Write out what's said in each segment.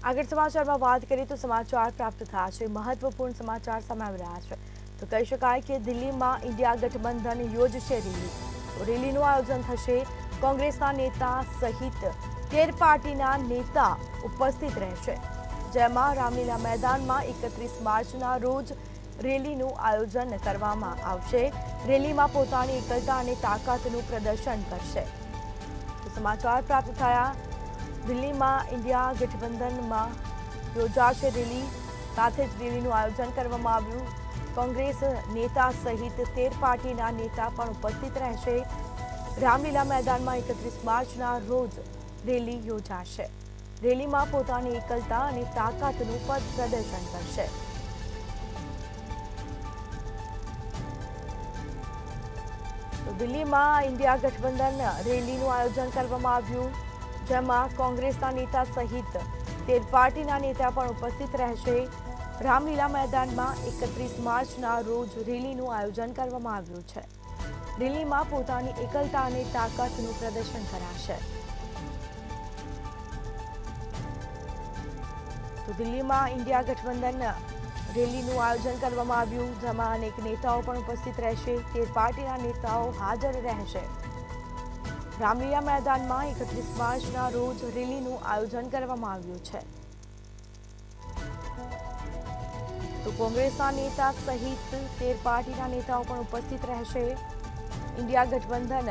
આગળ સમાચારમાં વાત કરીએ તો સમાચાર પ્રાપ્ત થયા છે મહત્વપૂર્ણ સમાચાર સામે આવી રહ્યા છે તો કહી શકાય કે દિલ્હીમાં ઇન્ડિયા ગઠબંધન યોજશે રેલી તો રેલીનું આયોજન થશે કોંગ્રેસના નેતા સહિત 13 પાર્ટીના નેતા ઉપસ્થિત રહેશે જેમાં રામલીલા મેદાનમાં 31 માર્ચના રોજ રેલીનું આયોજન કરવામાં આવશે રેલીમાં પોતાની એકલતા અને તાકાતનું પ્રદર્શન કરશે તો સમાચાર પ્રાપ્ત થયા દિલ્હીમાં ઇન્ડિયા ગઠબંધનમાં યોજાશે રેલી સાથે જ રેલીનું આયોજન કરવામાં આવ્યું કોંગ્રેસ નેતા સહિત 13 પાર્ટીના નેતા પણ ઉપસ્થિત રહેશે રામલીલા મેદાનમાં 31 માર્ચના રોજ રેલી યોજાશે રેલીમાં પોતાની એકલતા અને તાકાતનું પ્રદર્શન કરશે તો દિલ્હીમાં ઇન્ડિયા ગઠબંધન રેલીનું આયોજન કરવામાં આવ્યું જેમાં કોંગ્રેસના નેતા સહિત 13 પાર્ટીના નેતા પણ ઉપસ્થિત રહેશે રામલીલા મેદાનમાં 31 માર્ચના રોજ રેલીનું આયોજન કરવામાં આવ્યું છે રેલીમાં પોતાની એકલતા અને તાકાતનું પ્રદર્શન કરાશે તો દિલ્હીમાં ઇન્ડિયા ગઠબંધન રેલીનું આયોજન કરવામાં આવ્યું જેમાં અનેક નેતાઓ પણ ઉપસ્થિત રહેશે 13 પાર્ટીના નેતાઓ હાજર રહેશે રામલીલા મેદાનમાં 31 માર્ચના રોજ રેલીનું આયોજન કરવામાં આવ્યું છે તો કોંગ્રેસના નેતા સહિત 13 પાર્ટીના નેતાઓ પણ ઉપસ્થિત રહેશે ઇન્ડિયા ગઠબંધન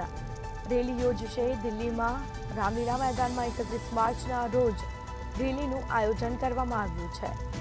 રેલી યોજશે દિલ્હીમાં રામલીલા મેદાનમાં 31 માર્ચના રોજ રેલીનું આયોજન કરવામાં આવ્યું છે